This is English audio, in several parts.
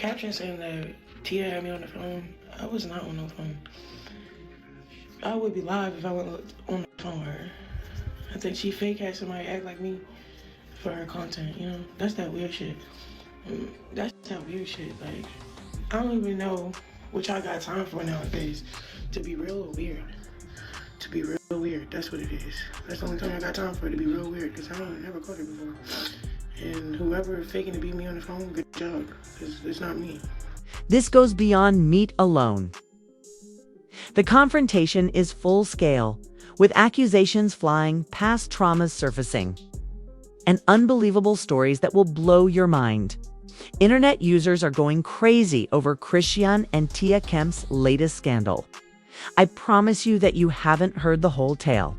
caption saying that Tia had me on the phone. I was not on the phone. I would be live if I went on the phone with her. I think she fake had somebody act like me for her content, you know? That's that weird shit. That's that weird shit. Like, I don't even know what y'all got time for nowadays. To be real weird. To be real weird. That's what it is. That's the only time I got time for it, to be real weird, because I ain't never caught it before. And whoever faking to be me on the phone, good job, because it's not me. This goes beyond meat alone. The confrontation is full scale, with accusations flying, past traumas surfacing, and unbelievable stories that will blow your mind. Internet users are going crazy over Chrisean and Tia Kemp's latest scandal. I promise you that you haven't heard the whole tale.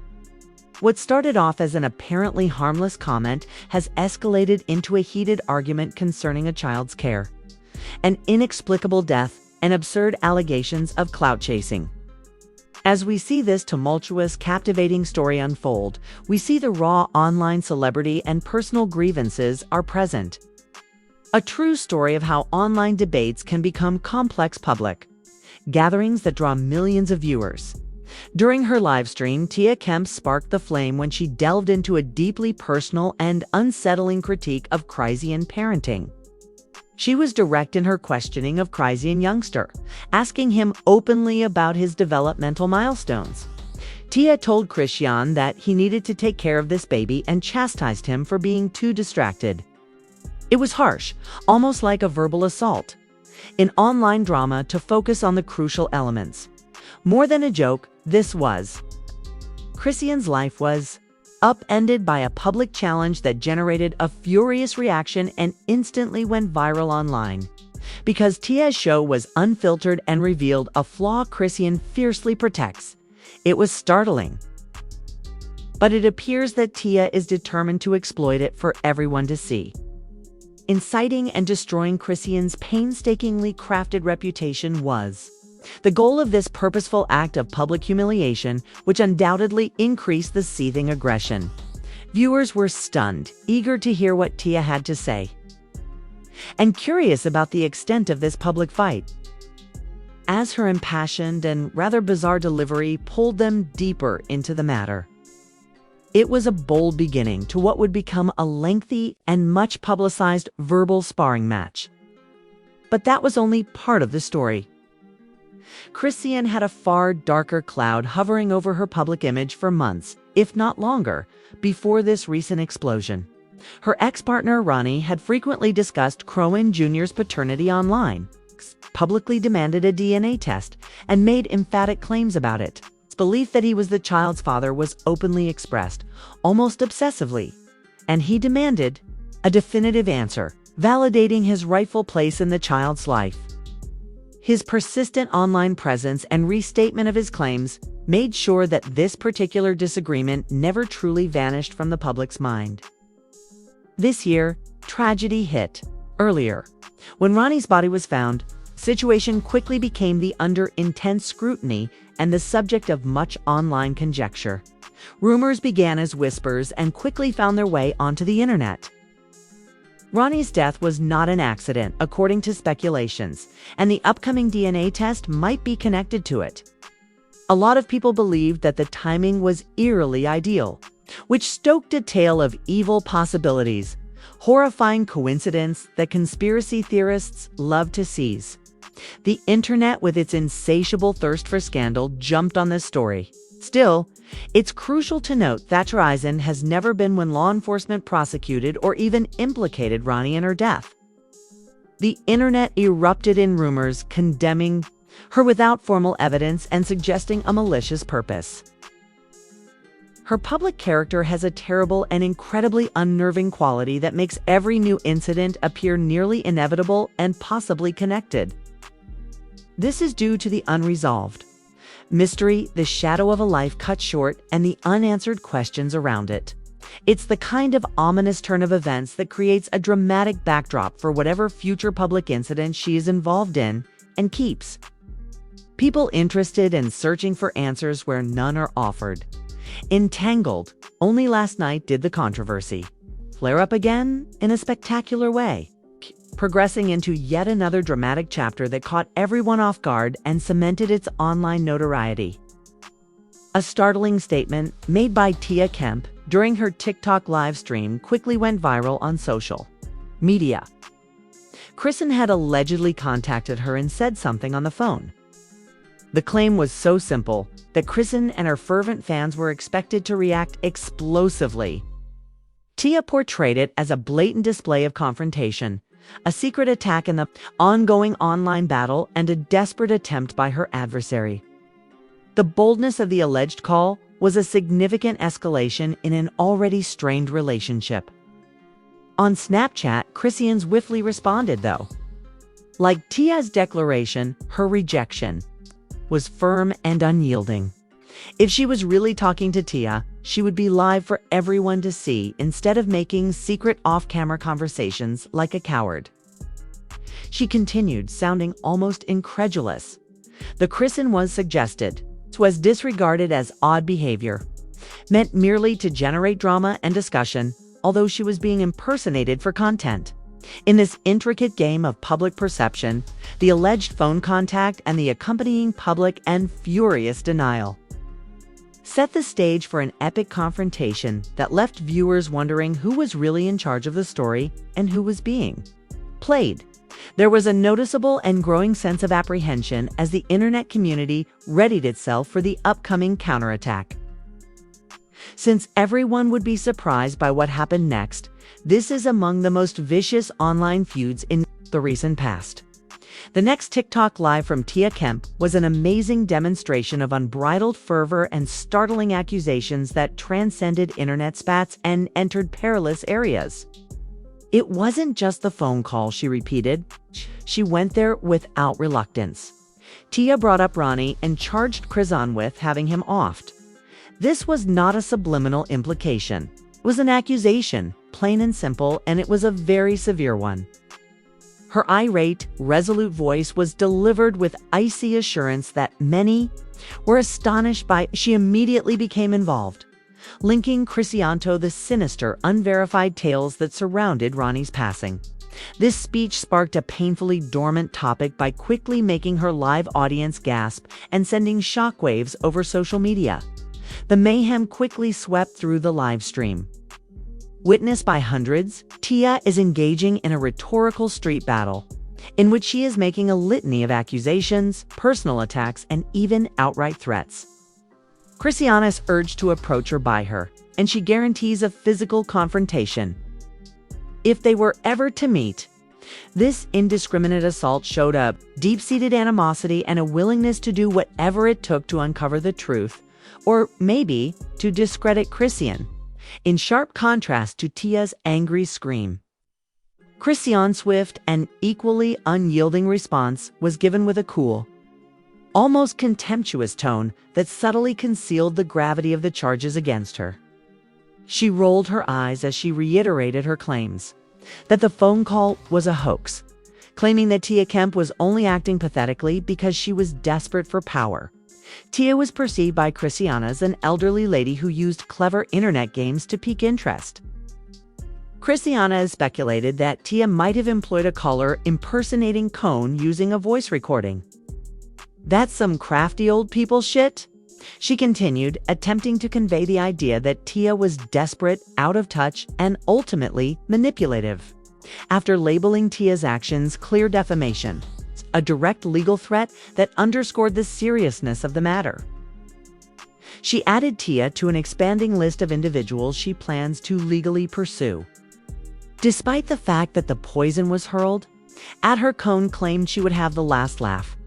What started off as an apparently harmless comment has escalated into a heated argument concerning a child's care, an inexplicable death, and absurd allegations of clout chasing. As we see this tumultuous, captivating story unfold, we see the raw online celebrity and personal grievances are present. A true story of how online debates can become complex public gatherings that draw millions of viewers. During her live stream, Tia Kemp sparked the flame when she delved into a deeply personal and unsettling critique of Chrisean parenting. She was direct in her questioning of Chrisean youngster, asking him openly about his developmental milestones. Tia told Chrisean that he needed to take care of this baby and chastised him for being too distracted. It was harsh, almost like a verbal assault. In online drama, to focus on the crucial elements. More than a joke, this was. Chrisean's life was upended by a public challenge that generated a furious reaction and instantly went viral online. Because Tia's show was unfiltered and revealed a flaw Chrisean fiercely protects. It was startling. But it appears that Tia is determined to exploit it for everyone to see. Inciting and destroying Chrisean's painstakingly crafted reputation was the goal of this purposeful act of public humiliation, which undoubtedly increased the seething aggression. Viewers were stunned, eager to hear what Tia had to say, and curious about the extent of this public fight, as her impassioned and rather bizarre delivery pulled them deeper into the matter. It was a bold beginning to what would become a lengthy and much publicized verbal sparring match. But that was only part of the story. Chrisean had a far darker cloud hovering over her public image for months, if not longer, before this recent explosion. Her ex-partner Ronnie had frequently discussed Chrisean Jr.'s paternity online, publicly demanded a DNA test, and made emphatic claims about it. His belief that he was the child's father was openly expressed, almost obsessively, and he demanded a definitive answer, validating his rightful place in the child's life. His persistent online presence and restatement of his claims made sure that this particular disagreement never truly vanished from the public's mind. This year, tragedy hit. Earlier, when Ronnie's body was found, the situation quickly became under intense scrutiny and the subject of much online conjecture. Rumors began as whispers and quickly found their way onto the internet. Ronnie's death was not an accident, according to speculations, and the upcoming DNA test might be connected to it. A lot of people believed that the timing was eerily ideal, which stoked a tale of evil possibilities, horrifying coincidence that conspiracy theorists love to seize. The internet, with its insatiable thirst for scandal, jumped on this story. Still, it's crucial to note Chrisean has never been when law enforcement prosecuted or even implicated Ronnie in her death. The internet erupted in rumors condemning her without formal evidence and suggesting a malicious purpose. Her public character has a terrible and incredibly unnerving quality that makes every new incident appear nearly inevitable and possibly connected. This is due to the unresolved mystery, the shadow of a life cut short, and the unanswered questions around it. It's the kind of ominous turn of events that creates a dramatic backdrop for whatever future public incident she is involved in and keeps people interested and searching for answers where none are offered. Entangled, only last night did the controversy flare up again in a spectacular way. progressing into yet another dramatic chapter that caught everyone off guard and cemented its online notoriety. A startling statement made by Tia Kemp during her TikTok live stream quickly went viral on social media. Chrisean had allegedly contacted her and said something on the phone. The claim was so simple that Chrisean and her fervent fans were expected to react explosively. Tia portrayed it as a blatant display of confrontation, a secret attack in the ongoing online battle, and a desperate attempt by her adversary. The boldness of the alleged call was a significant escalation in an already strained relationship. On Snapchat, Chrisean swiftly responded, though. Like Tia's declaration, her rejection was firm and unyielding. If she was really talking to Tia, she would be live for everyone to see instead of making secret off-camera conversations like a coward. She continued, sounding almost incredulous. The Chrisean was suggested, was disregarded as odd behavior, meant merely to generate drama and discussion, although she was being impersonated for content. In this intricate game of public perception, the alleged phone contact and the accompanying public and furious denial set the stage for an epic confrontation that left viewers wondering who was really in charge of the story and who was being played. There was a noticeable and growing sense of apprehension as the internet community readied itself for the upcoming counterattack. Since everyone would be surprised by what happened next, this is among the most vicious online feuds in the recent past. The next TikTok live from Tia Kemp was an amazing demonstration of unbridled fervor and startling accusations that transcended internet spats and entered perilous areas. It wasn't just the phone call, she repeated. She went there without reluctance. Tia brought up Ronnie and charged Chrisean with having him offed. This was not a subliminal implication. It was an accusation, plain and simple, and it was a very severe one. Her irate, resolute voice was delivered with icy assurance that many were astonished by. She immediately became involved, linking Chrisean to the sinister, unverified tales that surrounded Ronnie's passing. This speech sparked a painfully dormant topic by quickly making her live audience gasp and sending shockwaves over social media. The mayhem quickly swept through the live stream. Witnessed by hundreds, Tia is engaging in a rhetorical street battle, in which she is making a litany of accusations, personal attacks, and even outright threats. Chrisean is urged to approach her by her, and she guarantees a physical confrontation. If they were ever to meet, this indiscriminate assault showed a deep-seated animosity and a willingness to do whatever it took to uncover the truth, or maybe to discredit Chrisean, in sharp contrast to Tia's angry scream. Chrisean's swift and equally unyielding response was given with a cool, almost contemptuous tone that subtly concealed the gravity of the charges against her. She rolled her eyes as she reiterated her claims that the phone call was a hoax, claiming that Tia Kemp was only acting pathetically because she was desperate for power. Tia was perceived by Chrisean as an elderly lady who used clever internet games to pique interest. Chrisean has speculated that Tia might have employed a caller impersonating Cone using a voice recording. "That's some crafty old people shit," she continued, attempting to convey the idea that Tia was desperate, out of touch, and ultimately manipulative. After labeling Tia's actions clear defamation, a direct legal threat that underscored the seriousness of the matter, she added Tia to an expanding list of individuals she plans to legally pursue. Despite the fact that the poison was hurled at her, Cone claimed she would have the last laugh,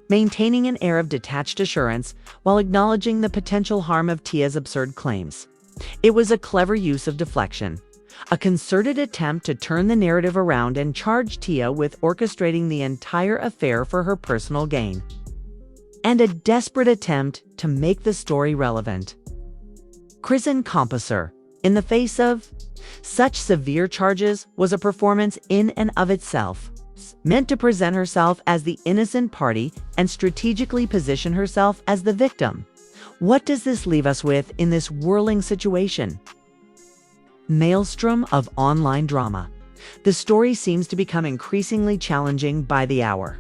maintaining an air of detached assurance while acknowledging the potential harm of Tia's absurd claims. It was a clever use of deflection, a concerted attempt to turn the narrative around and charge Tia with orchestrating the entire affair for her personal gain, and a desperate attempt to make the story relevant. Chrisean Composer, in the face of such severe charges, was a performance in and of itself, meant to present herself as the innocent party and strategically position herself as the victim. What does this leave us with in this whirling situation? Maelstrom of online drama. The story seems to become increasingly challenging by the hour.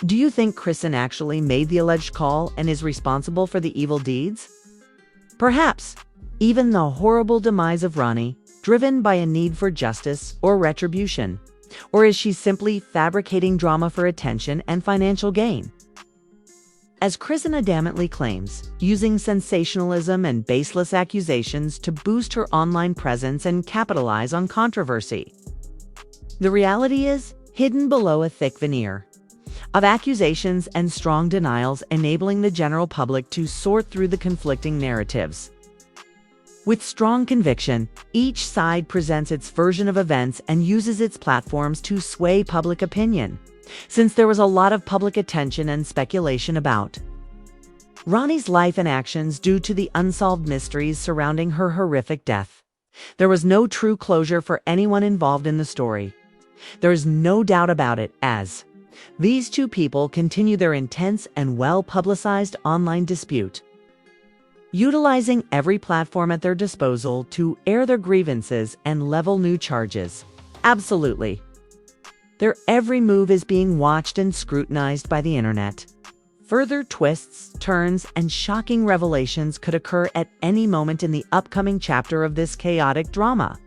Do you think Chrisean actually made the alleged call and is responsible for the evil deeds? Perhaps even the horrible demise of Ronnie, driven by a need for justice or retribution? Or is she simply fabricating drama for attention and financial gain? As Chrisean adamantly claims, using sensationalism and baseless accusations to boost her online presence and capitalize on controversy. The reality is hidden below a thick veneer of accusations and strong denials, enabling the general public to sort through the conflicting narratives. With strong conviction, each side presents its version of events and uses its platforms to sway public opinion, since there was a lot of public attention and speculation about Ronnie's life and actions due to the unsolved mysteries surrounding her horrific death. There was no true closure for anyone involved in the story. There is no doubt about it, as these two people continue their intense and well-publicized online dispute, utilizing every platform at their disposal to air their grievances and level new charges. Absolutely. Their every move is being watched and scrutinized by the internet. Further twists, turns, and shocking revelations could occur at any moment in the upcoming chapter of this chaotic drama.